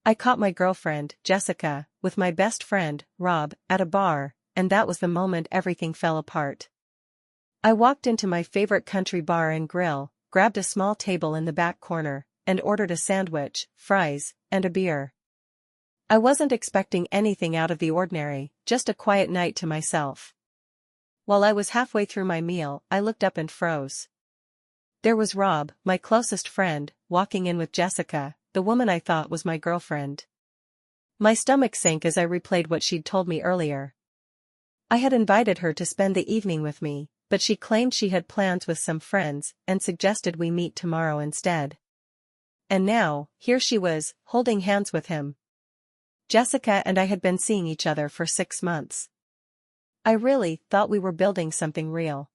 I caught my girlfriend, Jessica, with my best friend, Rob, at a bar, and that was the moment everything fell apart. I walked into my favorite country bar and grill, grabbed a small table in the back corner, and ordered a sandwich, fries, and a beer. I wasn't expecting anything out of the ordinary, just a quiet night to myself. While I was halfway through my meal, I looked up and froze. There was Rob, my closest friend, walking in with Jessica, the woman I thought was my girlfriend. My stomach sank as I replayed what she'd told me earlier. I had invited her to spend the evening with me, but she claimed she had plans with some friends and suggested we meet tomorrow instead. And now, here she was, holding hands with him. Jessica and I had been seeing each other for 6 months. I really thought we were building something real.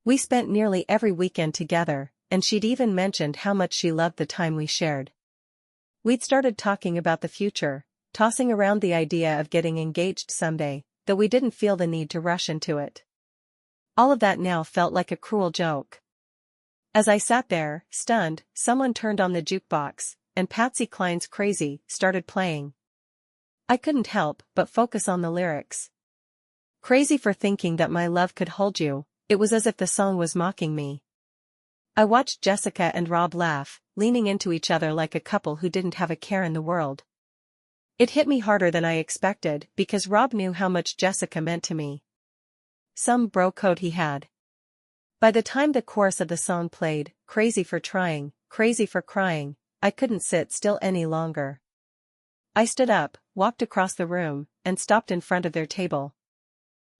We spent nearly every weekend together, and she'd even mentioned how much she loved the time we shared. We'd started talking about the future, tossing around the idea of getting engaged someday, though we didn't feel the need to rush into it. All of that now felt like a cruel joke. As I sat there, stunned, someone turned on the jukebox, and Patsy Cline's Crazy started playing. I couldn't help but focus on the lyrics. Crazy for thinking that my love could hold you, it was as if the song was mocking me. I watched Jessica and Rob laugh, leaning into each other like a couple who didn't have a care in the world. It hit me harder than I expected because Rob knew how much Jessica meant to me. Some bro code he had. By the time the chorus of the song played, crazy for trying, crazy for crying, I couldn't sit still any longer. I stood up, walked across the room, and stopped in front of their table.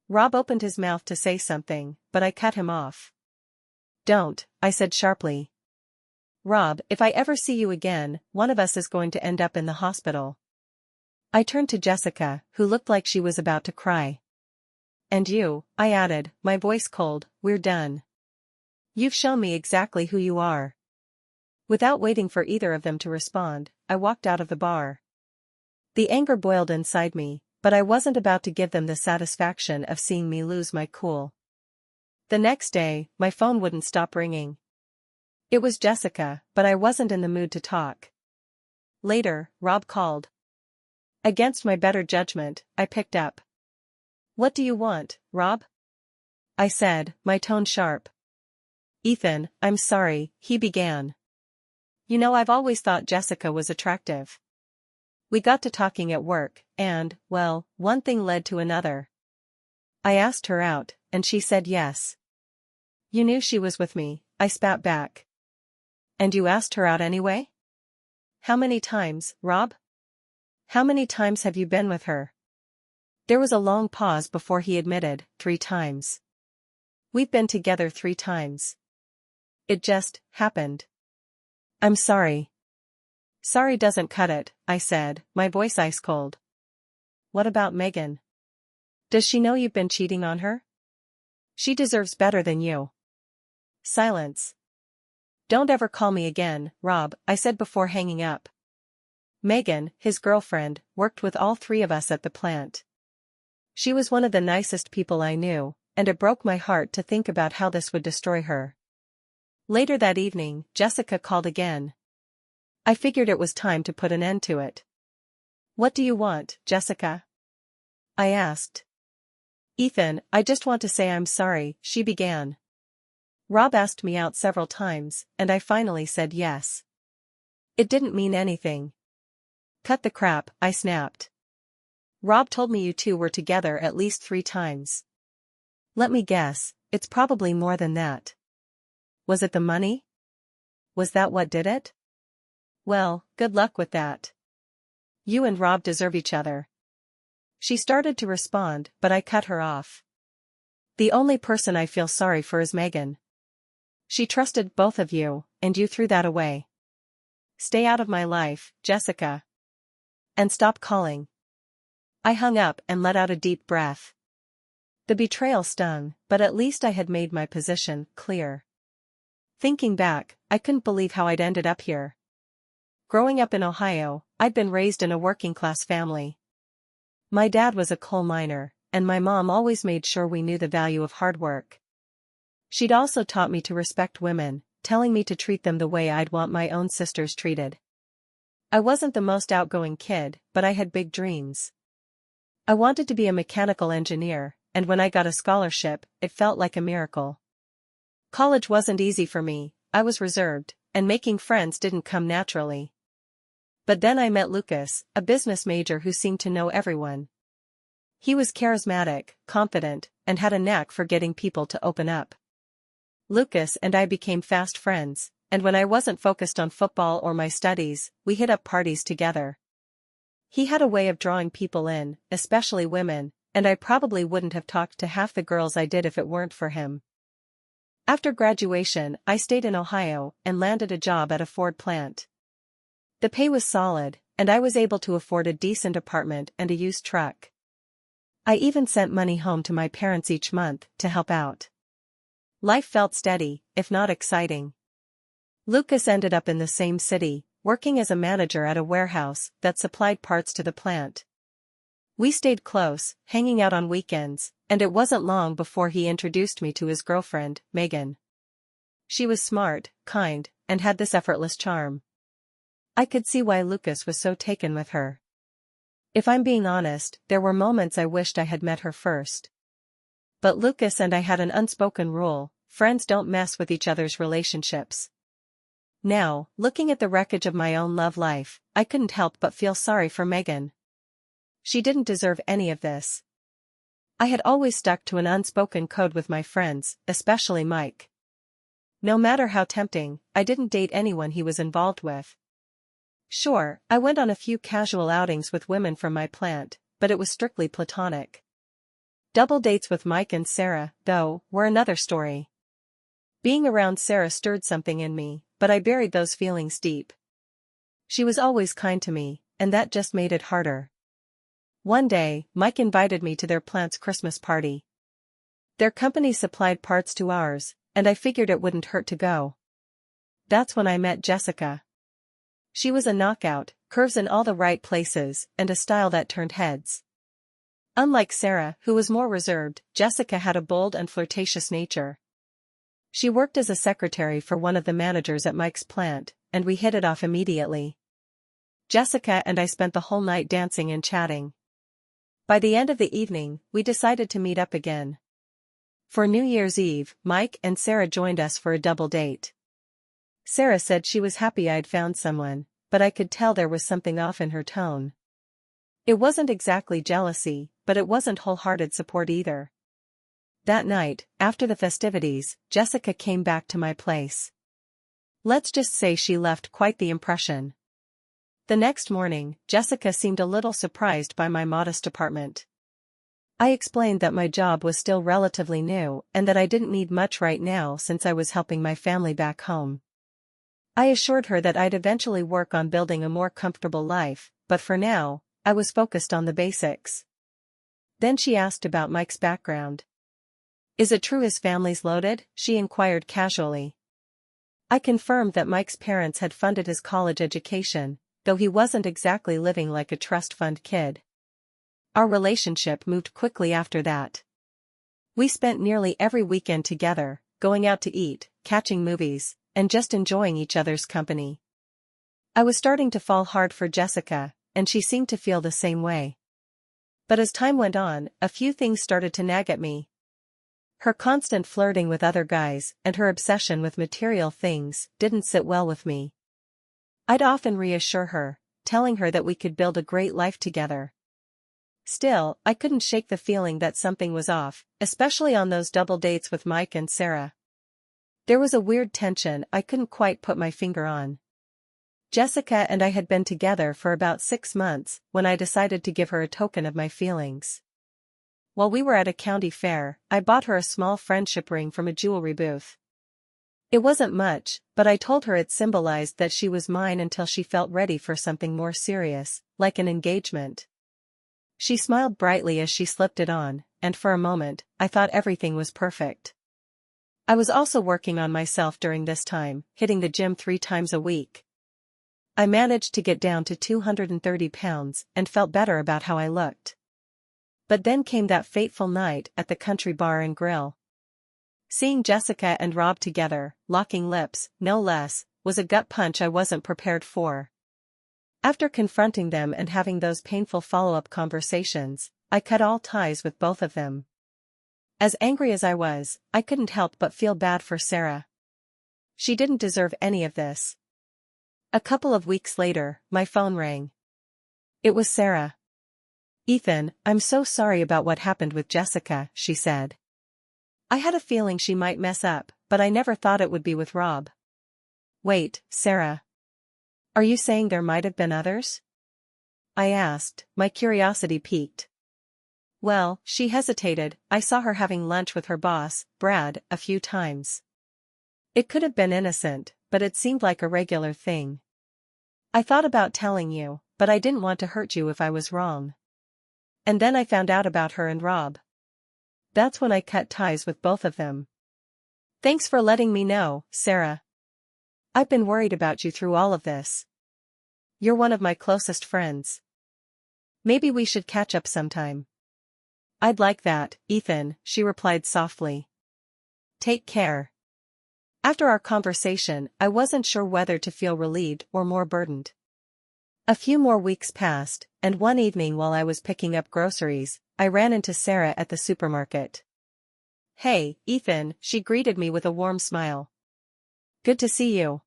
Rob opened his mouth to say something, but I cut him off. "Don't," I said sharply. "Rob, if I ever see you again, one of us is going to end up in the hospital." I turned to Jessica, who looked like she was about to cry. "And you," I added, my voice cold, "we're done. You've shown me exactly who you are." Without waiting for either of them to respond, I walked out of the bar. The anger boiled inside me, but I wasn't about to give them the satisfaction of seeing me lose my cool. The next day, my phone wouldn't stop ringing. It was Jessica, but I wasn't in the mood to talk. Later, Rob called. Against my better judgment, I picked up. "What do you want, Rob?" I said, my tone sharp. "Ethan, I'm sorry," he began. "You know, I've always thought Jessica was attractive. We got to talking at work, and, well, one thing led to another. I asked her out, and she said yes." "You knew she was with me," I spat back. "And you asked her out anyway? How many times, Rob? How many times have you been with her?" There was a long pause before he admitted, 3 times. "We've been together 3 times. It just happened." "I'm sorry." "Sorry doesn't cut it," I said, my voice ice cold. "What about Megan? Does she know you've been cheating on her? She deserves better than you." Silence. "Don't ever call me again, Rob," I said before hanging up. Megan, his girlfriend, worked with all 3 of us at the plant. She was one of the nicest people I knew, and it broke my heart to think about how this would destroy her. Later that evening, Jessica called again. I figured it was time to put an end to it. "What do you want, Jessica?" I asked. "Ethan, I just want to say I'm sorry," she began. "Rob asked me out several times, and I finally said yes. It didn't mean anything." "Cut the crap," I snapped. "Rob told me you 2 were together at least 3 times. Let me guess, it's probably more than that. Was it the money? Was that what did it? Well, good luck with that. You and Rob deserve each other." She started to respond, but I cut her off. "The only person I feel sorry for is Megan. She trusted both of you, and you threw that away. Stay out of my life, Jessica. And stop calling." I hung up and let out a deep breath. The betrayal stung, but at least I had made my position clear. Thinking back, I couldn't believe how I'd ended up here. Growing up in Ohio, I'd been raised in a working-class family. My dad was a coal miner, and my mom always made sure we knew the value of hard work. She'd also taught me to respect women, telling me to treat them the way I'd want my own sisters treated. I wasn't the most outgoing kid, but I had big dreams. I wanted to be a mechanical engineer, and when I got a scholarship, it felt like a miracle. College wasn't easy for me, I was reserved, and making friends didn't come naturally. But then I met Lucas, a business major who seemed to know everyone. He was charismatic, confident, and had a knack for getting people to open up. Lucas and I became fast friends, and when I wasn't focused on football or my studies, we hit up parties together. He had a way of drawing people in, especially women, and I probably wouldn't have talked to half the girls I did if it weren't for him. After graduation, I stayed in Ohio and landed a job at a Ford plant. The pay was solid, and I was able to afford a decent apartment and a used truck. I even sent money home to my parents each month to help out. Life felt steady, if not exciting. Lucas ended up in the same city, working as a manager at a warehouse that supplied parts to the plant. We stayed close, hanging out on weekends, and it wasn't long before he introduced me to his girlfriend, Megan. She was smart, kind, and had this effortless charm. I could see why Lucas was so taken with her. If I'm being honest, there were moments I wished I had met her first. But Lucas and I had an unspoken rule: friends don't mess with each other's relationships. Now, looking at the wreckage of my own love life, I couldn't help but feel sorry for Megan. She didn't deserve any of this. I had always stuck to an unspoken code with my friends, especially Mike. No matter how tempting, I didn't date anyone he was involved with. Sure, I went on a few casual outings with women from my plant, but it was strictly platonic. Double dates with Mike and Sarah, though, were another story. Being around Sarah stirred something in me, but I buried those feelings deep. She was always kind to me, and that just made it harder. One day, Mike invited me to their plant's Christmas party. Their company supplied parts to ours, and I figured it wouldn't hurt to go. That's when I met Jessica. She was a knockout, curves in all the right places, and a style that turned heads. Unlike Sarah, who was more reserved, Jessica had a bold and flirtatious nature. She worked as a secretary for one of the managers at Mike's plant, and we hit it off immediately. Jessica and I spent the whole night dancing and chatting. By the end of the evening, we decided to meet up again. For New Year's Eve, Mike and Sarah joined us for a double date. Sarah said she was happy I'd found someone, but I could tell there was something off in her tone. It wasn't exactly jealousy, but it wasn't wholehearted support either. That night, after the festivities, Jessica came back to my place. Let's just say she left quite the impression. The next morning, Jessica seemed a little surprised by my modest apartment. I explained that my job was still relatively new and that I didn't need much right now since I was helping my family back home. I assured her that I'd eventually work on building a more comfortable life, but for now, I was focused on the basics. Then she asked about Mike's background. "Is it true his family's loaded?" she inquired casually. I confirmed that Mike's parents had funded his college education, though he wasn't exactly living like a trust fund kid. Our relationship moved quickly after that. We spent nearly every weekend together, going out to eat, catching movies, and just enjoying each other's company. I was starting to fall hard for Jessica, and she seemed to feel the same way. But as time went on, a few things started to nag at me. Her constant flirting with other guys and her obsession with material things didn't sit well with me. I'd often reassure her, telling her that we could build a great life together. Still, I couldn't shake the feeling that something was off, especially on those double dates with Mike and Sarah. There was a weird tension I couldn't quite put my finger on. Jessica and I had been together for about 6 months when I decided to give her a token of my feelings. While we were at a county fair, I bought her a small friendship ring from a jewelry booth. It wasn't much, but I told her it symbolized that she was mine until she felt ready for something more serious, like an engagement. She smiled brightly as she slipped it on, and for a moment, I thought everything was perfect. I was also working on myself during this time, hitting the gym 3 times a week. I managed to get down to 230 pounds and felt better about how I looked. But then came that fateful night at the country bar and grill. Seeing Jessica and Rob together, locking lips, no less, was a gut punch I wasn't prepared for. After confronting them and having those painful follow-up conversations, I cut all ties with both of them. As angry as I was, I couldn't help but feel bad for Sarah. She didn't deserve any of this. A couple of weeks later, my phone rang. It was Sarah. "Ethan, I'm so sorry about what happened with Jessica," she said. "I had a feeling she might mess up, but I never thought it would be with Rob." "Wait, Sarah. Are you saying there might have been others?" I asked, my curiosity piqued. "Well," she hesitated, "I saw her having lunch with her boss, Brad, a few times. It could have been innocent, but it seemed like a regular thing. I thought about telling you, but I didn't want to hurt you if I was wrong. And then I found out about her and Rob. That's when I cut ties with both of them. Thanks for letting me know, Sarah. I've been worried about you through all of this. You're one of my closest friends. Maybe we should catch up sometime." "I'd like that, Ethan," she replied softly. "Take care." After our conversation, I wasn't sure whether to feel relieved or more burdened. A few more weeks passed, and one evening while I was picking up groceries, I ran into Sarah at the supermarket. "Hey, Ethan," she greeted me with a warm smile. "Good to see you.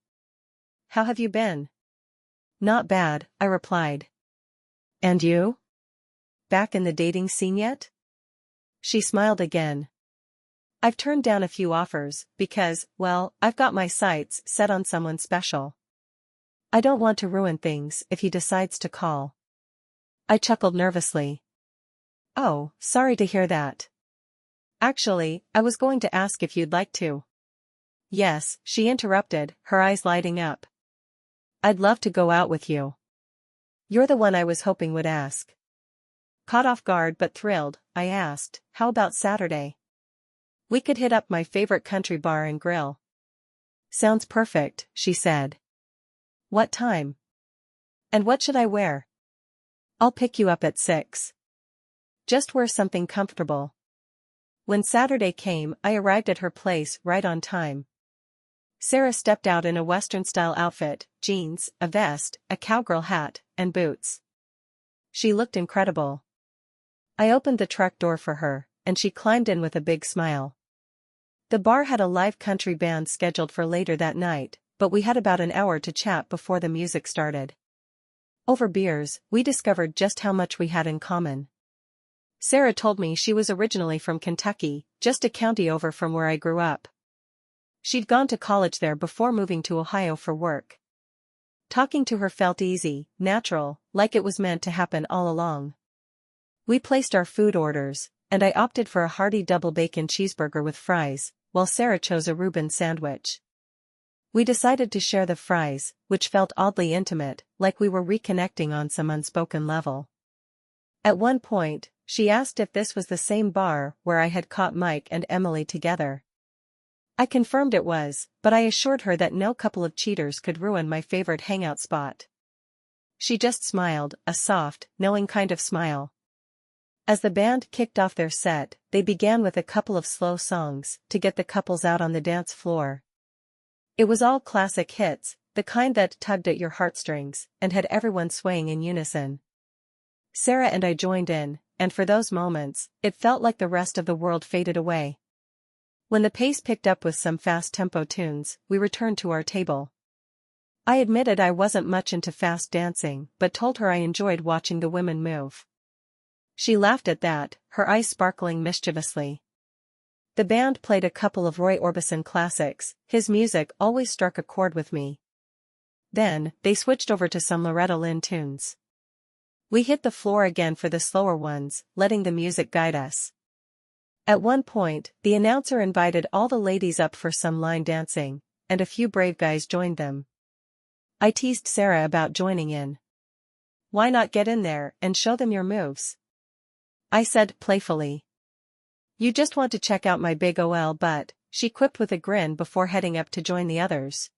How have you been?" "Not bad," I replied. "And you? Back in the dating scene yet?" She smiled again. "I've turned down a few offers because, well, I've got my sights set on someone special. I don't want to ruin things if he decides to call." I chuckled nervously. "Oh, sorry to hear that. Actually, I was going to ask if you'd like to." "Yes," she interrupted, her eyes lighting up. "I'd love to go out with you." "You're the one I was hoping would ask." Caught off guard but thrilled, I asked, "How about Saturday? We could hit up my favorite country bar and grill." "Sounds perfect," she said. "What time? And what should I wear?" "I'll pick you up at 6. Just wear something comfortable." When Saturday came, I arrived at her place right on time. Sarah stepped out in a Western-style outfit, jeans, a vest, a cowgirl hat, and boots. She looked incredible. I opened the truck door for her, and she climbed in with a big smile. The bar had a live country band scheduled for later that night, but we had about an hour to chat before the music started. Over beers, we discovered just how much we had in common. Sarah told me she was originally from Kentucky, just a county over from where I grew up. She'd gone to college there before moving to Ohio for work. Talking to her felt easy, natural, like it was meant to happen all along. We placed our food orders, and I opted for a hearty double bacon cheeseburger with fries, while Sarah chose a Reuben sandwich. We decided to share the fries, which felt oddly intimate, like we were reconnecting on some unspoken level. At one point, she asked if this was the same bar where I had caught Mike and Emily together. I confirmed it was, but I assured her that no couple of cheaters could ruin my favorite hangout spot. She just smiled, a soft, knowing kind of smile. As the band kicked off their set, they began with a couple of slow songs to get the couples out on the dance floor. It was all classic hits, the kind that tugged at your heartstrings and had everyone swaying in unison. Sarah and I joined in, and for those moments, it felt like the rest of the world faded away. When the pace picked up with some fast-tempo tunes, we returned to our table. I admitted I wasn't much into fast dancing, but told her I enjoyed watching the women move. She laughed at that, her eyes sparkling mischievously. The band played a couple of Roy Orbison classics, his music always struck a chord with me. Then, they switched over to some Loretta Lynn tunes. We hit the floor again for the slower ones, letting the music guide us. At one point, the announcer invited all the ladies up for some line dancing, and a few brave guys joined them. I teased Sarah about joining in. "Why not get in there and show them your moves?" I said playfully. "You just want to check out my big OL butt," she quipped with a grin before heading up to join the others.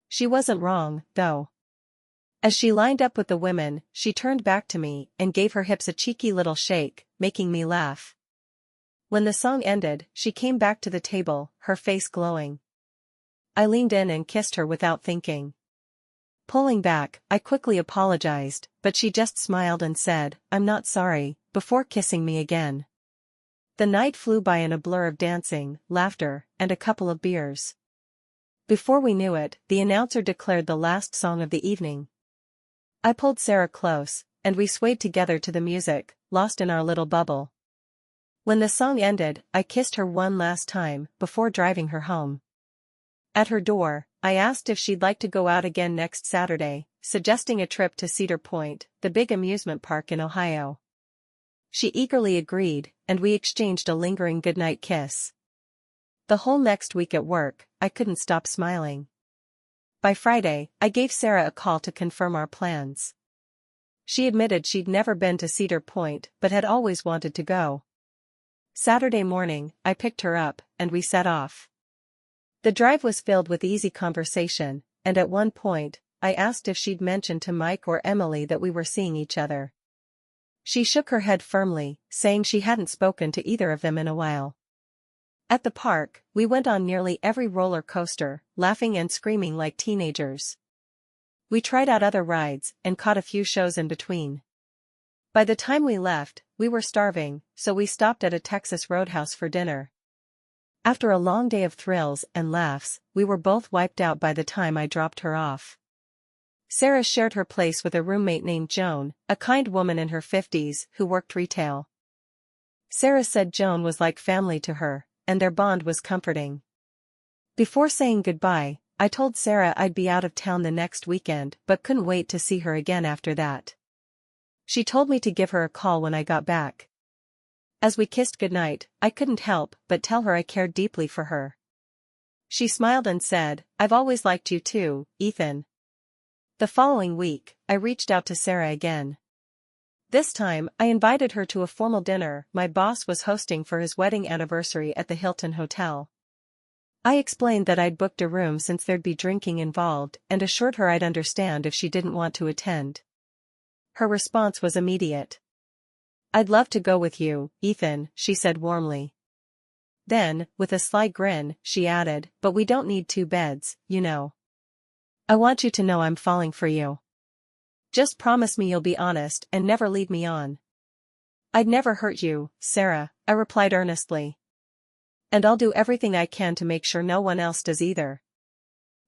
She wasn't wrong, though. As she lined up with the women, she turned back to me and gave her hips a cheeky little shake, making me laugh. When the song ended, she came back to the table, her face glowing. I leaned in and kissed her without thinking. Pulling back, I quickly apologized, but she just smiled and said, "I'm not sorry," before kissing me again. The night flew by in a blur of dancing, laughter, and a couple of beers. Before we knew it, the announcer declared the last song of the evening. I pulled Sarah close, and we swayed together to the music, lost in our little bubble. When the song ended, I kissed her one last time, before driving her home. At her door, I asked if she'd like to go out again next Saturday, suggesting a trip to Cedar Point, the big amusement park in Ohio. She eagerly agreed, and we exchanged a lingering goodnight kiss. The whole next week at work, I couldn't stop smiling. By Friday, I gave Sarah a call to confirm our plans. She admitted she'd never been to Cedar Point but had always wanted to go. Saturday morning, I picked her up, and we set off. The drive was filled with easy conversation, and at one point, I asked if she'd mentioned to Mike or Emily that we were seeing each other. She shook her head firmly, saying she hadn't spoken to either of them in a while. At the park, we went on nearly every roller coaster, laughing and screaming like teenagers. We tried out other rides, and caught a few shows in between. By the time we left, we were starving, so we stopped at a Texas Roadhouse for dinner. After a long day of thrills and laughs, we were both wiped out by the time I dropped her off. Sarah shared her place with a roommate named Joan, a kind woman in her 50s who worked retail. Sarah said Joan was like family to her, and their bond was comforting. Before saying goodbye, I told Sarah I'd be out of town the next weekend but couldn't wait to see her again after that. She told me to give her a call when I got back. As we kissed goodnight, I couldn't help but tell her I cared deeply for her. She smiled and said, "I've always liked you too, Ethan." The following week, I reached out to Sarah again. This time, I invited her to a formal dinner my boss was hosting for his wedding anniversary at the Hilton Hotel. I explained that I'd booked a room since there'd be drinking involved and assured her I'd understand if she didn't want to attend. Her response was immediate. "I'd love to go with you, Ethan," she said warmly. Then, with a sly grin, she added, "But we don't need 2 beds, you know. I want you to know I'm falling for you. Just promise me you'll be honest and never lead me on." "I'd never hurt you, Sarah," I replied earnestly. "And I'll do everything I can to make sure no one else does either."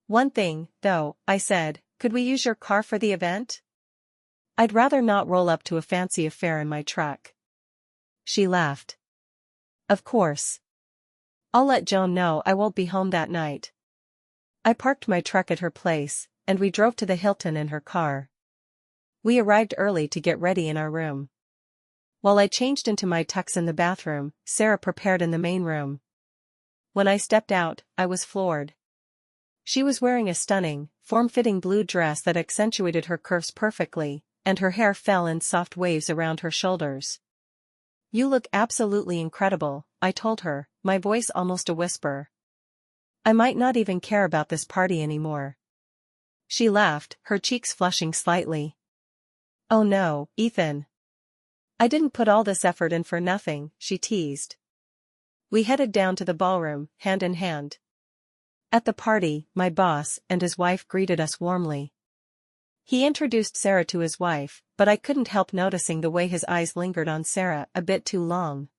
"One thing, though," I said, "could we use your car for the event? I'd rather not roll up to a fancy affair in my truck." She laughed. "Of course. I'll let Joan know I won't be home that night." I parked my truck at her place, and we drove to the Hilton in her car. We arrived early to get ready in our room. While I changed into my tux in the bathroom, Sarah prepared in the main room. When I stepped out, I was floored. She was wearing a stunning, form-fitting blue dress that accentuated her curves perfectly, and her hair fell in soft waves around her shoulders. "You look absolutely incredible," I told her, my voice almost a whisper. "I might not even care about this party anymore." She laughed, her cheeks flushing slightly. "Oh no, Ethan. I didn't put all this effort in for nothing," she teased. We headed down to the ballroom, hand in hand. At the party, my boss and his wife greeted us warmly. He introduced Sarah to his wife, but I couldn't help noticing the way his eyes lingered on Sarah a bit too long.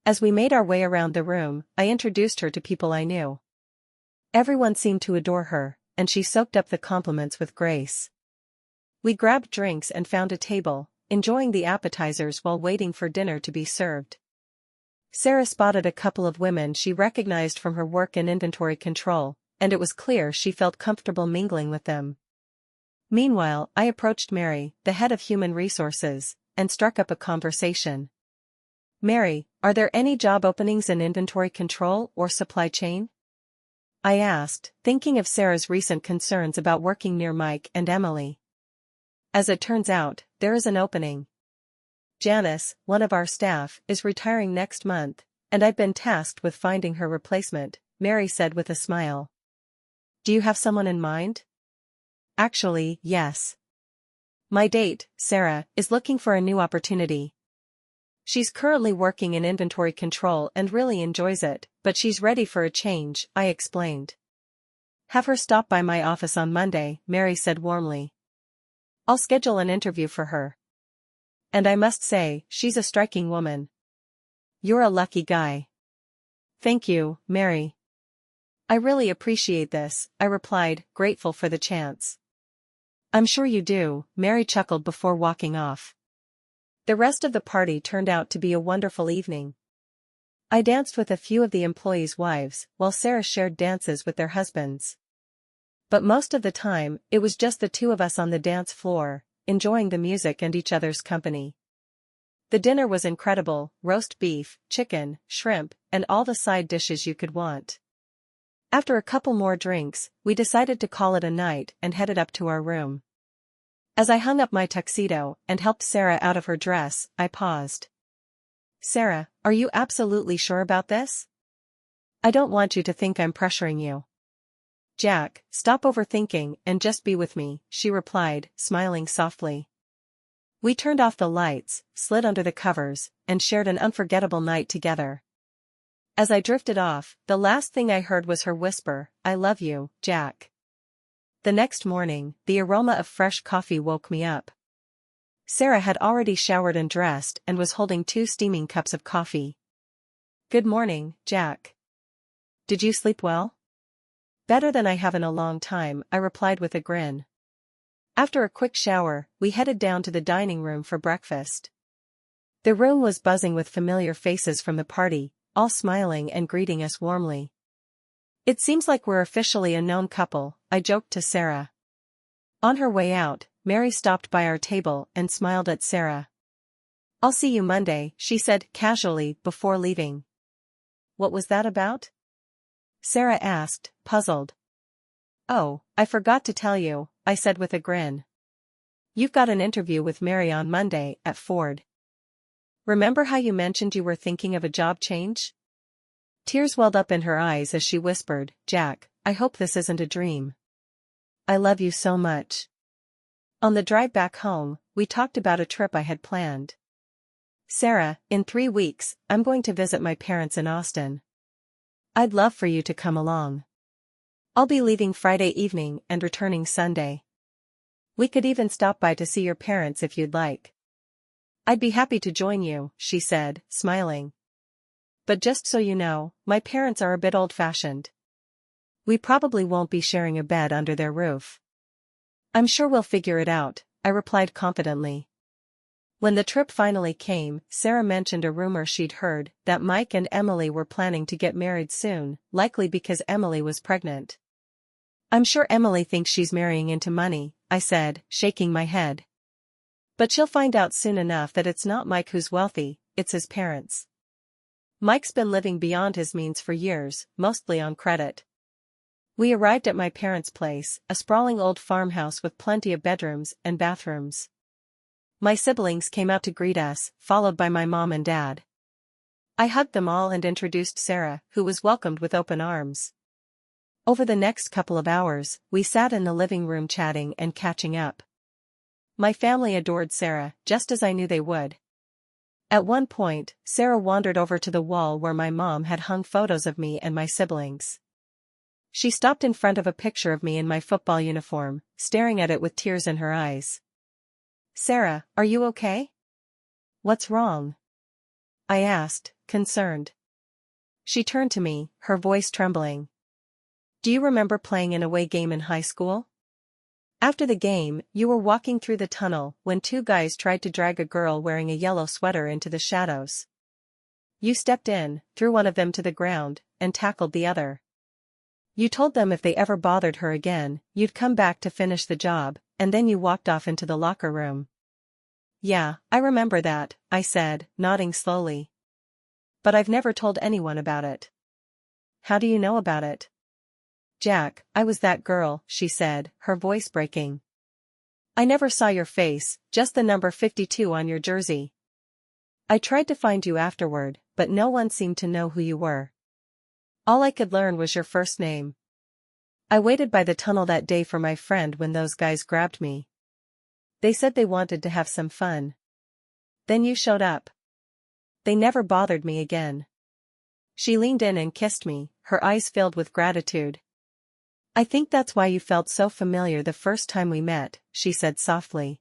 As we made our way around the room, I introduced her to people I knew. Everyone seemed to adore her, and she soaked up the compliments with grace. We grabbed drinks and found a table, enjoying the appetizers while waiting for dinner to be served. Sarah spotted a couple of women she recognized from her work in inventory control, and it was clear she felt comfortable mingling with them. Meanwhile, I approached Mary, the head of human resources, and struck up a conversation. "Mary, are there any job openings in inventory control or supply chain?" I asked, thinking of Sarah's recent concerns about working near Mike and Emily. As it turns out, there is an opening. Janice, one of our staff, is retiring next month, and I've been tasked with finding her replacement, Mary said with a smile. "Do you have someone in mind?" "Actually, yes. My date, Sarah, is looking for a new opportunity. She's currently working in inventory control and really enjoys it, but she's ready for a change," I explained. Have her stop by my office on Monday, Mary said warmly. I'll schedule an interview for her. And I must say, she's a striking woman. You're a lucky guy. Thank you, Mary. I really appreciate this, I replied, grateful for the chance. I'm sure you do, Mary chuckled before walking off. The rest of the party turned out to be a wonderful evening. I danced with a few of the employees' wives, while Sarah shared dances with their husbands. But most of the time, it was just the two of us on the dance floor, enjoying the music and each other's company. The dinner was incredible: roast beef, chicken, shrimp, and all the side dishes you could want. After a couple more drinks, we decided to call it a night and headed up to our room. As I hung up my tuxedo and helped Sarah out of her dress, I paused. Sarah, are you absolutely sure about this? I don't want you to think I'm pressuring you. Jack, stop overthinking and just be with me, she replied, smiling softly. We turned off the lights, slid under the covers, and shared an unforgettable night together. As I drifted off, the last thing I heard was her whisper, "I love you, Jack." The next morning, the aroma of fresh coffee woke me up. Sarah had already showered and dressed and was holding 2 steaming cups of coffee. Good morning, Jack. Did you sleep well? Better than I have in a long time, I replied with a grin. After a quick shower, we headed down to the dining room for breakfast. The room was buzzing with familiar faces from the party, all smiling and greeting us warmly. It seems like we're officially a known couple, I joked to Sarah. On her way out, Mary stopped by our table and smiled at Sarah. I'll see you Monday, she said casually before leaving. What was that about? Sarah asked, puzzled. Oh, I forgot to tell you, I said with a grin. You've got an interview with Mary on Monday at Ford. Remember how you mentioned you were thinking of a job change? Tears welled up in her eyes as she whispered, Jack, I hope this isn't a dream. I love you so much. On the drive back home, we talked about a trip I had planned. Sarah, in 3 weeks, I'm going to visit my parents in Austin. I'd love for you to come along. I'll be leaving Friday evening and returning Sunday. We could even stop by to see your parents if you'd like. I'd be happy to join you, she said, smiling. But just so you know, my parents are a bit old-fashioned. We probably won't be sharing a bed under their roof. I'm sure we'll figure it out, I replied confidently. When the trip finally came, Sarah mentioned a rumor she'd heard that Mike and Emily were planning to get married soon, likely because Emily was pregnant. I'm sure Emily thinks she's marrying into money, I said, shaking my head. But she'll find out soon enough that it's not Mike who's wealthy, it's his parents. Mike's been living beyond his means for years, mostly on credit. We arrived at my parents' place, a sprawling old farmhouse with plenty of bedrooms and bathrooms. My siblings came out to greet us, followed by my mom and dad. I hugged them all and introduced Sarah, who was welcomed with open arms. Over the next couple of hours, we sat in the living room chatting and catching up. My family adored Sarah, just as I knew they would. At one point, Sarah wandered over to the wall where my mom had hung photos of me and my siblings. She stopped in front of a picture of me in my football uniform, staring at it with tears in her eyes. Sarah, are you okay? What's wrong? I asked, concerned. She turned to me, her voice trembling. Do you remember playing an away game in high school? After the game, you were walking through the tunnel when 2 guys tried to drag a girl wearing a yellow sweater into the shadows. You stepped in, threw one of them to the ground, and tackled the other. You told them if they ever bothered her again, you'd come back to finish the job, and then you walked off into the locker room. Yeah, I remember that, I said, nodding slowly. But I've never told anyone about it. How do you know about it? Jack, I was that girl, she said, her voice breaking. I never saw your face, just the number 52 on your jersey. I tried to find you afterward, but no one seemed to know who you were. All I could learn was your first name. I waited by the tunnel that day for my friend when those guys grabbed me. They said they wanted to have some fun. Then you showed up. They never bothered me again. She leaned in and kissed me, her eyes filled with gratitude. I think that's why you felt so familiar the first time we met, she said softly.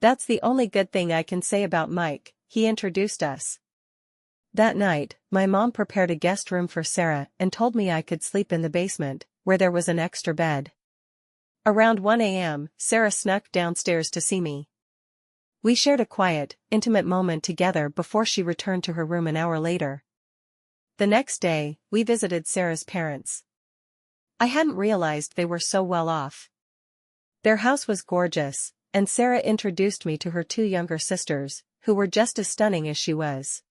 That's the only good thing I can say about Mike, he introduced us. That night, my mom prepared a guest room for Sarah and told me I could sleep in the basement, where there was an extra bed. Around 1 a.m., Sarah snuck downstairs to see me. We shared a quiet, intimate moment together before she returned to her room an hour later. The next day, we visited Sarah's parents. I hadn't realized they were so well off. Their house was gorgeous, and Sarah introduced me to her two younger sisters, who were just as stunning as she was.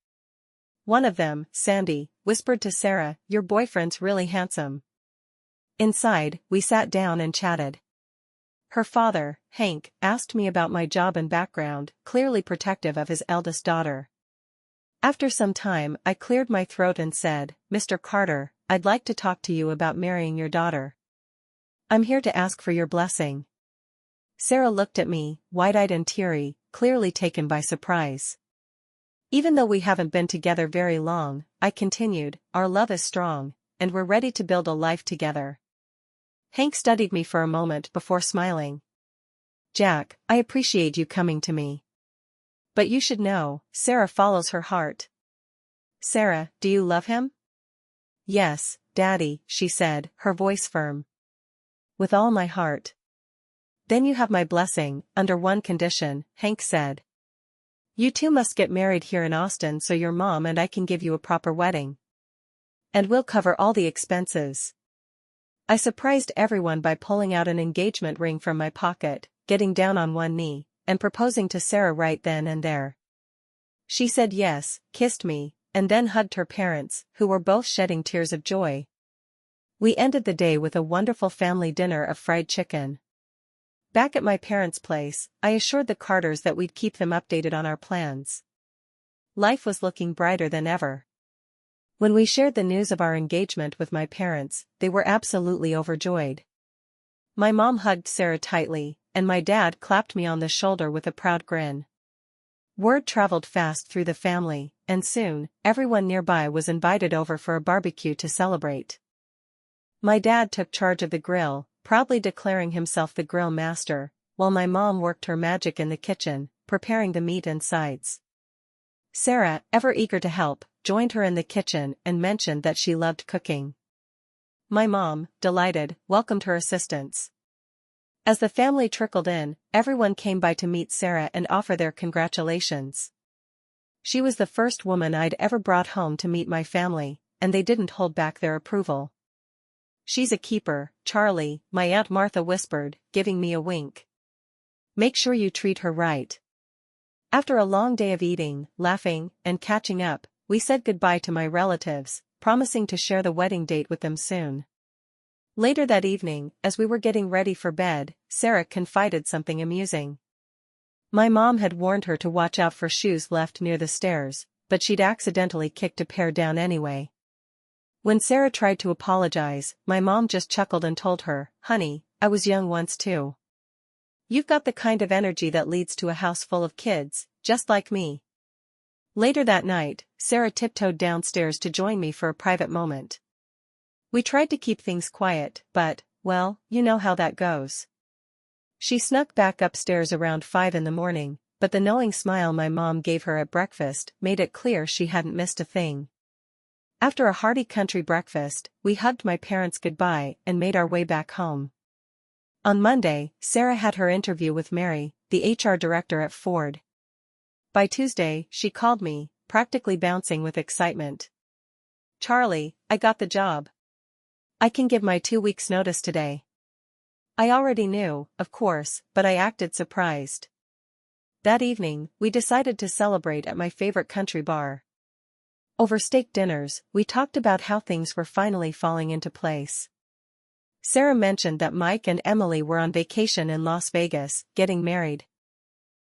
One of them, Sandy, whispered to Sarah, "Your boyfriend's really handsome." Inside, we sat down and chatted. Her father, Hank, asked me about my job and background, clearly protective of his eldest daughter. After some time, I cleared my throat and said, "Mr. Carter, I'd like to talk to you about marrying your daughter. I'm here to ask for your blessing." Sarah looked at me, wide-eyed and teary, clearly taken by surprise. "Even though we haven't been together very long," I continued, "our love is strong, and we're ready to build a life together." Hank studied me for a moment before smiling. "Jack, I appreciate you coming to me. But you should know, Sarah follows her heart." "Sarah, do you love him?" "Yes, Daddy," she said, her voice firm. "With all my heart." "Then you have my blessing, under one condition," Hank said. "You two must get married here in Austin so your mom and I can give you a proper wedding. And we'll cover all the expenses." I surprised everyone by pulling out an engagement ring from my pocket, getting down on one knee, and proposing to Sarah right then and there. She said yes, kissed me, and then hugged her parents, who were both shedding tears of joy. We ended the day with a wonderful family dinner of fried chicken. Back at my parents' place, I assured the Carters that we'd keep them updated on our plans. Life was looking brighter than ever. When we shared the news of our engagement with my parents, they were absolutely overjoyed. My mom hugged Sarah tightly, and my dad clapped me on the shoulder with a proud grin. Word traveled fast through the family, and soon, everyone nearby was invited over for a barbecue to celebrate. My dad took charge of the grill, proudly declaring himself the grill master, while my mom worked her magic in the kitchen, preparing the meat and sides. Sarah, ever eager to help, joined her in the kitchen and mentioned that she loved cooking. My mom, delighted, welcomed her assistants. As the family trickled in, everyone came by to meet Sarah and offer their congratulations. She was the first woman I'd ever brought home to meet my family, and they didn't hold back their approval. "She's a keeper, Charlie," my Aunt Martha whispered, giving me a wink. "Make sure you treat her right." After a long day of eating, laughing, and catching up, we said goodbye to my relatives, promising to share the wedding date with them soon. Later that evening, as we were getting ready for bed, Sarah confided something amusing. My mom had warned her to watch out for shoes left near the stairs, but she'd accidentally kicked a pair down anyway. When Sarah tried to apologize, my mom just chuckled and told her, "Honey, I was young once too. You've got the kind of energy that leads to a house full of kids, just like me." Later that night, Sarah tiptoed downstairs to join me for a private moment. We tried to keep things quiet, but, well, you know how that goes. She snuck back upstairs around 5 in the morning, but the knowing smile my mom gave her at breakfast made it clear she hadn't missed a thing. After a hearty country breakfast, we hugged my parents goodbye and made our way back home. On Monday, Sarah had her interview with Mary, the HR director at Ford. By Tuesday, she called me, practically bouncing with excitement. "Charlie, I got the job. I can give my 2 weeks' notice today." I already knew, of course, but I acted surprised. That evening, we decided to celebrate at my favorite country bar. Over steak dinners, we talked about how things were finally falling into place. Sarah mentioned that Mike and Emily were on vacation in Las Vegas, getting married.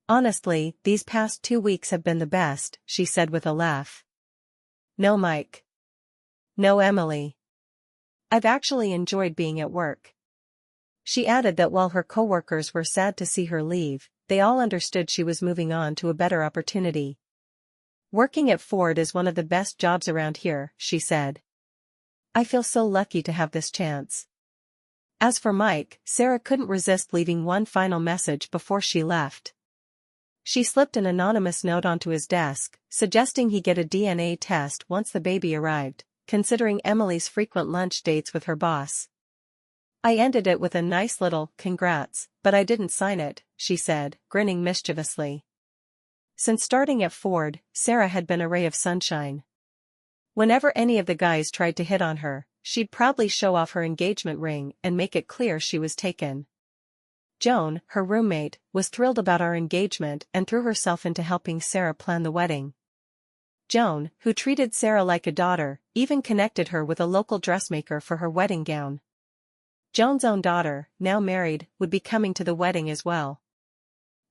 "Honestly, these past 2 weeks have been the best," she said with a laugh. "No Mike. No Emily. I've actually enjoyed being at work." She added that while her coworkers were sad to see her leave, they all understood she was moving on to a better opportunity. "Working at Ford is one of the best jobs around here," she said. "I feel so lucky to have this chance." As for Mike, Sarah couldn't resist leaving one final message before she left. She slipped an anonymous note onto his desk, suggesting he get a DNA test once the baby arrived, considering Emily's frequent lunch dates with her boss. I ended it with a nice little "congrats, but I didn't sign it," she said, grinning mischievously. Since starting at Ford, Sarah had been a ray of sunshine. Whenever any of the guys tried to hit on her, she'd proudly show off her engagement ring and make it clear she was taken. Joan, her roommate, was thrilled about our engagement and threw herself into helping Sarah plan the wedding. Joan, who treated Sarah like a daughter, even connected her with a local dressmaker for her wedding gown. Joan's own daughter, now married, would be coming to the wedding as well.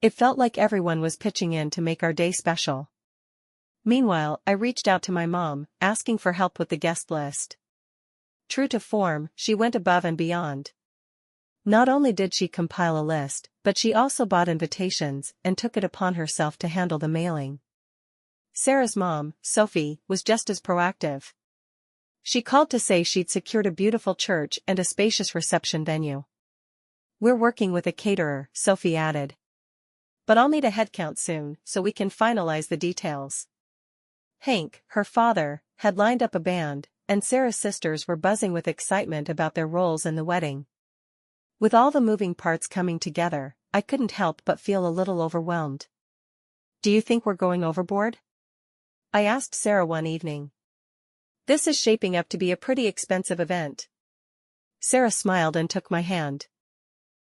It felt like everyone was pitching in to make our day special. Meanwhile, I reached out to my mom, asking for help with the guest list. True to form, she went above and beyond. Not only did she compile a list, but she also bought invitations and took it upon herself to handle the mailing. Sarah's mom, Sophie, was just as proactive. She called to say she'd secured a beautiful church and a spacious reception venue. "We're working with a caterer," Sophie added. "But I'll need a headcount soon, so we can finalize the details." Hank, her father, had lined up a band, and Sarah's sisters were buzzing with excitement about their roles in the wedding. With all the moving parts coming together, I couldn't help but feel a little overwhelmed. "Do you think we're going overboard?" I asked Sarah one evening. "This is shaping up to be a pretty expensive event." Sarah smiled and took my hand.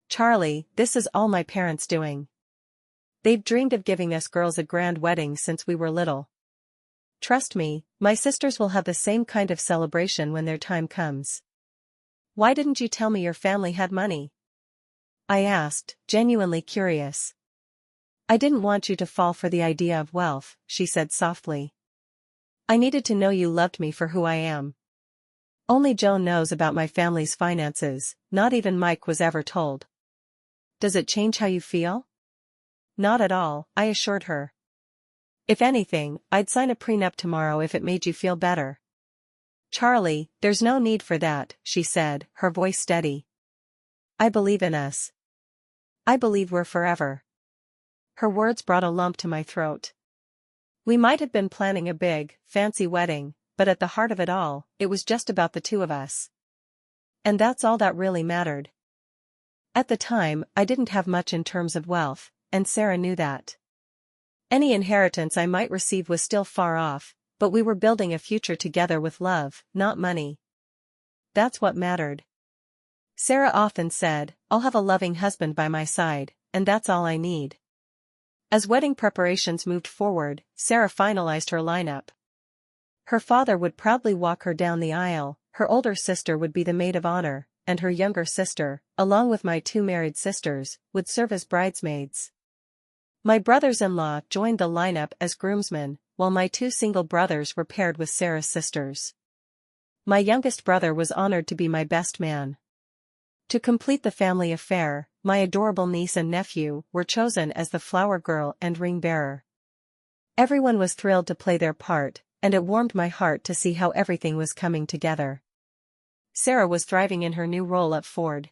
"Charlie, this is all my parents doing. They've dreamed of giving us girls a grand wedding since we were little. Trust me, my sisters will have the same kind of celebration when their time comes." "Why didn't you tell me your family had money?" I asked, genuinely curious. "I didn't want you to fall for the idea of wealth," she said softly. "I needed to know you loved me for who I am. Only Joan knows about my family's finances, not even Mike was ever told." "Does it change how you feel?" "Not at all," I assured her. "If anything, I'd sign a prenup tomorrow if it made you feel better." "Charlie, there's no need for that," she said, her voice steady. "I believe in us. I believe we're forever." Her words brought a lump to my throat. We might have been planning a big, fancy wedding, but at the heart of it all, it was just about the two of us. And that's all that really mattered. At the time, I didn't have much in terms of wealth, and Sarah knew that. Any inheritance I might receive was still far off, but we were building a future together with love, not money. That's what mattered. Sarah often said, "I'll have a loving husband by my side, and that's all I need." As wedding preparations moved forward, Sarah finalized her lineup. Her father would proudly walk her down the aisle, her older sister would be the maid of honor, and her younger sister, along with my two married sisters, would serve as bridesmaids. My brothers-in-law joined the lineup as groomsmen, while my two single brothers were paired with Sarah's sisters. My youngest brother was honored to be my best man. To complete the family affair, my adorable niece and nephew were chosen as the flower girl and ring bearer. Everyone was thrilled to play their part, and it warmed my heart to see how everything was coming together. Sarah was thriving in her new role at Ford.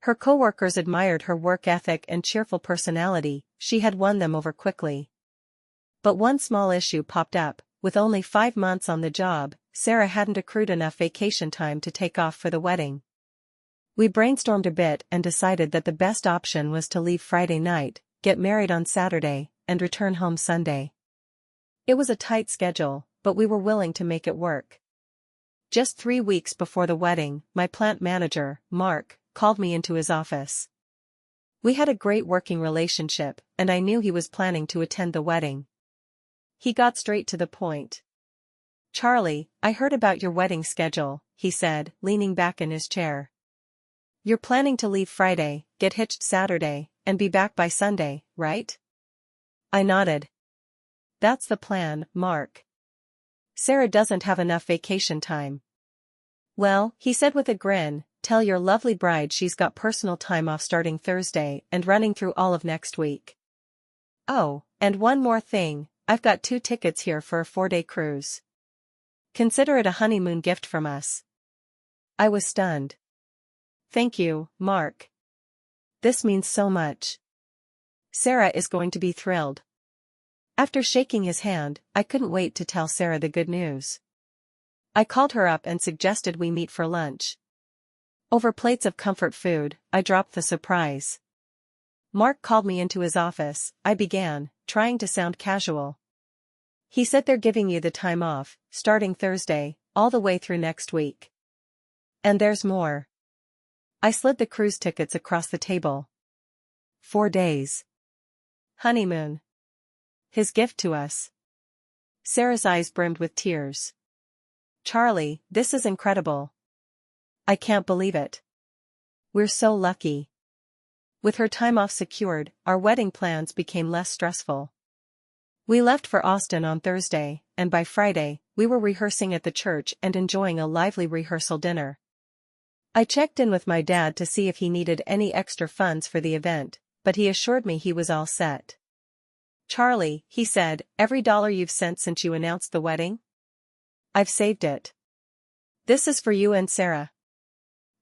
Her co-workers admired her work ethic and cheerful personality, she had won them over quickly. But one small issue popped up: with only 5 months on the job, Sarah hadn't accrued enough vacation time to take off for the wedding. We brainstormed a bit and decided that the best option was to leave Friday night, get married on Saturday, and return home Sunday. It was a tight schedule, but we were willing to make it work. Just 3 weeks before the wedding, my plant manager, Mark, called me into his office. We had a great working relationship, and I knew he was planning to attend the wedding. He got straight to the point. "Charlie, I heard about your wedding schedule," he said, leaning back in his chair. "You're planning to leave Friday, get hitched Saturday, and be back by Sunday, right?" I nodded. "That's the plan, Mark. Sarah doesn't have enough vacation time." "Well," he said with a grin, "tell your lovely bride she's got personal time off starting Thursday and running through all of next week. Oh, and one more thing, I've got 2 tickets here for a 4-day cruise. Consider it a honeymoon gift from us." I was stunned. Thank you, Mark. This means so much. Sarah is going to be thrilled. After shaking his hand, I couldn't wait to tell Sarah the good news. I called her up and suggested we meet for lunch. Over plates of comfort food, I dropped the surprise. Mark called me into his office. I began, trying to sound casual. He said they're giving you the time off, starting Thursday, all the way through next week. And there's more. I slid the cruise tickets across the table. 4 days. Honeymoon. His gift to us. Sarah's eyes brimmed with tears. Charlie, this is incredible. I can't believe it. We're so lucky. With her time off secured, our wedding plans became less stressful. We left for Austin on Thursday, and by Friday, we were rehearsing at the church and enjoying a lively rehearsal dinner. I checked in with my dad to see if he needed any extra funds for the event, but he assured me he was all set. Charlie, he said, every dollar you've sent since you announced the wedding? I've saved it. This is for you and Sarah.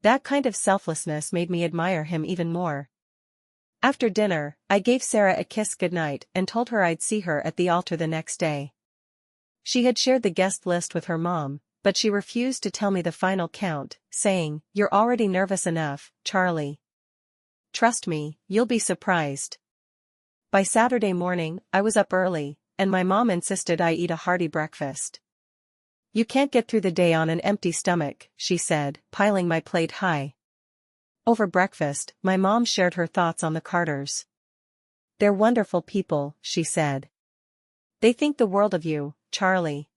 That kind of selflessness made me admire him even more. After dinner, I gave Sarah a kiss goodnight and told her I'd see her at the altar the next day. She had shared the guest list with her mom, but she refused to tell me the final count, saying, "You're already nervous enough, Charlie. Trust me, you'll be surprised." By Saturday morning, I was up early, and my mom insisted I eat a hearty breakfast. "You can't get through the day on an empty stomach," she said, piling my plate high. Over breakfast, my mom shared her thoughts on the Carters. "They're wonderful people," she said. "They think the world of you, Charlie.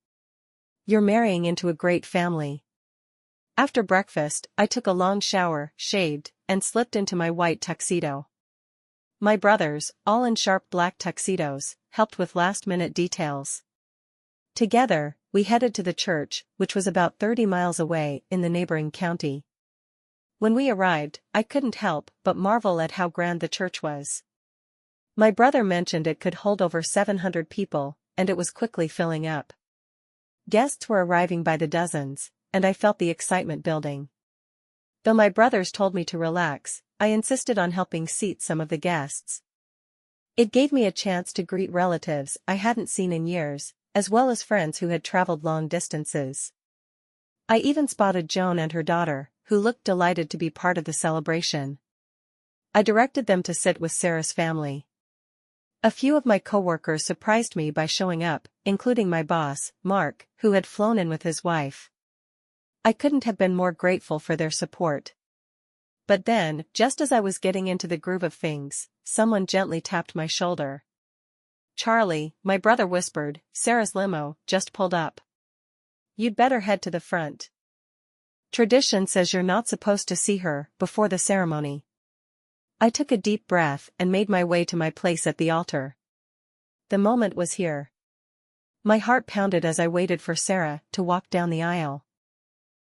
You're marrying into a great family." After breakfast, I took a long shower, shaved, and slipped into my white tuxedo. My brothers, all in sharp black tuxedos, helped with last-minute details. Together, we headed to the church, which was about 30 miles away in the neighboring county. When we arrived, I couldn't help but marvel at how grand the church was. My brother mentioned it could hold over 700 people, and it was quickly filling up. Guests were arriving by the dozens, and I felt the excitement building. Though my brothers told me to relax, I insisted on helping seat some of the guests. It gave me a chance to greet relatives I hadn't seen in years, as well as friends who had traveled long distances. I even spotted Joan and her daughter, who looked delighted to be part of the celebration. I directed them to sit with Sarah's family. A few of my coworkers surprised me by showing up, including my boss, Mark, who had flown in with his wife. I couldn't have been more grateful for their support. But then, just as I was getting into the groove of things, someone gently tapped my shoulder. "Charlie," my brother whispered, "Sarah's limo just pulled up. You'd better head to the front. Tradition says you're not supposed to see her before the ceremony." I took a deep breath and made my way to my place at the altar. The moment was here. My heart pounded as I waited for Sarah to walk down the aisle.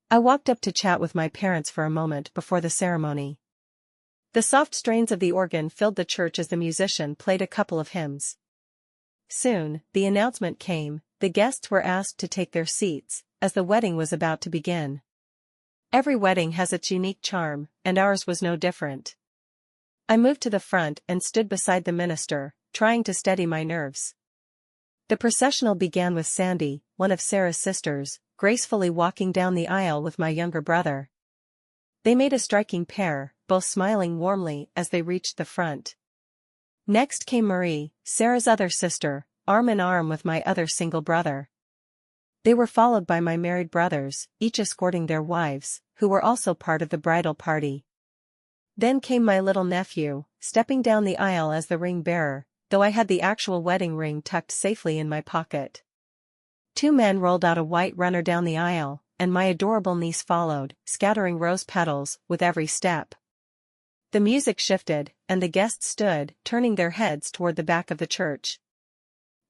I walked up to chat with my parents for a moment before the ceremony. The soft strains of the organ filled the church as the musician played a couple of hymns. Soon, the announcement came. The guests were asked to take their seats, as the wedding was about to begin. Every wedding has its unique charm, and ours was no different. I moved to the front and stood beside the minister, trying to steady my nerves. The processional began with Sandy, one of Sarah's sisters, gracefully walking down the aisle with my younger brother. They made a striking pair, both smiling warmly as they reached the front. Next came Marie, Sarah's other sister, arm in arm with my other single brother. They were followed by my married brothers, each escorting their wives, who were also part of the bridal party. Then came my little nephew, stepping down the aisle as the ring bearer, though I had the actual wedding ring tucked safely in my pocket. 2 men rolled out a white runner down the aisle, and my adorable niece followed, scattering rose petals with every step. The music shifted, and the guests stood, turning their heads toward the back of the church.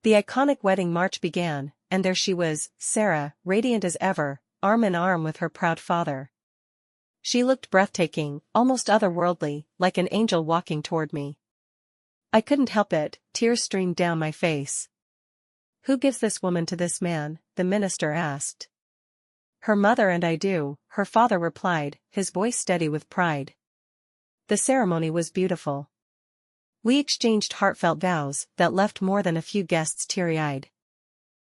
The iconic wedding march began, and there she was, Sarah, radiant as ever, arm in arm with her proud father. She looked breathtaking, almost otherworldly, like an angel walking toward me. I couldn't help it, tears streamed down my face. "Who gives this woman to this man?" the minister asked. Her mother and I do, her father replied, his voice steady with pride. The ceremony was beautiful. We exchanged heartfelt vows that left more than a few guests teary-eyed.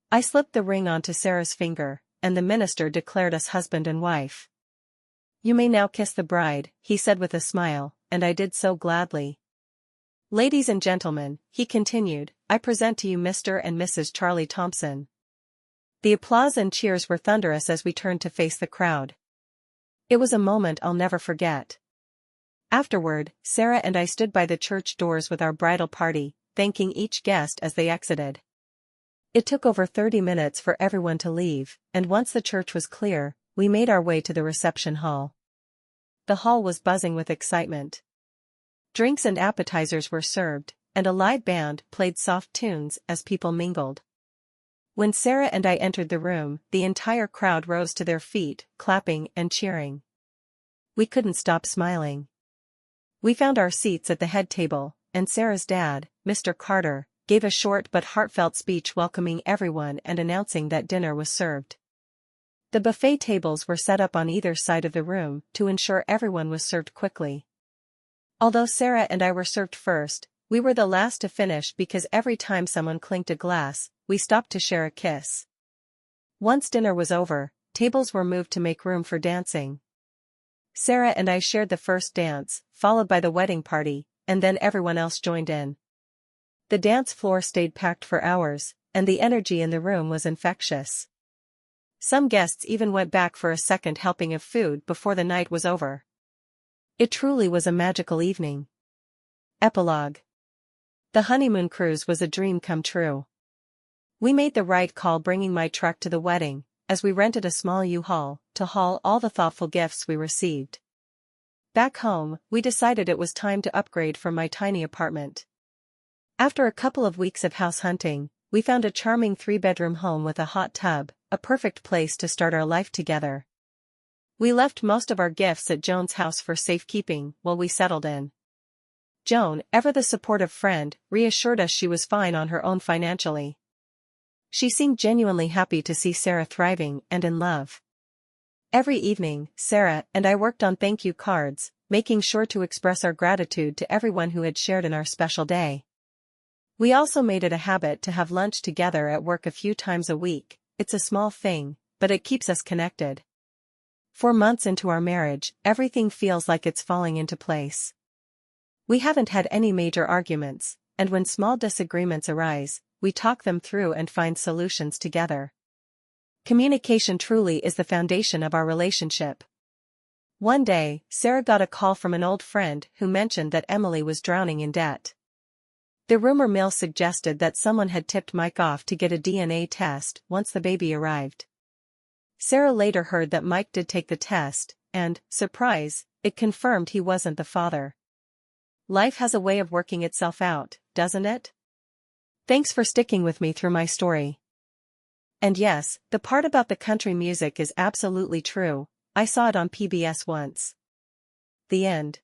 I slipped the ring onto Sarah's finger, and the minister declared us husband and wife. "You may now kiss the bride," he said with a smile, and I did so gladly. "Ladies and gentlemen," he continued, "I present to you Mr. and Mrs. Charlie Thompson." The applause and cheers were thunderous as we turned to face the crowd. It was a moment I'll never forget. Afterward, Sarah and I stood by the church doors with our bridal party, thanking each guest as they exited. It took over 30 minutes for everyone to leave, and once the church was clear, we made our way to the reception hall. The hall was buzzing with excitement. Drinks and appetizers were served, and a live band played soft tunes as people mingled. When Sarah and I entered the room, the entire crowd rose to their feet, clapping and cheering. We couldn't stop smiling. We found our seats at the head table, and Sarah's dad, Mr. Carter, gave a short but heartfelt speech welcoming everyone and announcing that dinner was served. The buffet tables were set up on either side of the room to ensure everyone was served quickly. Although Sarah and I were served first, we were the last to finish because every time someone clinked a glass, we stopped to share a kiss. Once dinner was over, tables were moved to make room for dancing. Sarah and I shared the first dance, followed by the wedding party, and then everyone else joined in. The dance floor stayed packed for hours, and the energy in the room was infectious. Some guests even went back for a second helping of food before the night was over. It truly was a magical evening. Epilogue. The honeymoon cruise was a dream come true. We made the right call bringing my truck to the wedding, as we rented a small U-Haul to haul all the thoughtful gifts we received. Back home, we decided it was time to upgrade from my tiny apartment. After a couple of weeks of house hunting, we found a charming 3-bedroom home with a hot tub, a perfect place to start our life together. We left most of our gifts at Joan's house for safekeeping while we settled in. Joan, ever the supportive friend, reassured us she was fine on her own financially. She seemed genuinely happy to see Sarah thriving and in love. Every evening, Sarah and I worked on thank you cards, making sure to express our gratitude to everyone who had shared in our special day. We also made it a habit to have lunch together at work a few times a week. It's a small thing, but it keeps us connected. 4 months into our marriage, everything feels like it's falling into place. We haven't had any major arguments, and when small disagreements arise, we talk them through and find solutions together. Communication truly is the foundation of our relationship. One day, Sarah got a call from an old friend who mentioned that Emily was drowning in debt. The rumor mill suggested that someone had tipped Mike off to get a DNA test once the baby arrived. Sarah later heard that Mike did take the test, and, surprise, it confirmed he wasn't the father. Life has a way of working itself out, doesn't it? Thanks for sticking with me through my story. And yes, the part about the country music is absolutely true. I saw it on PBS once. The end.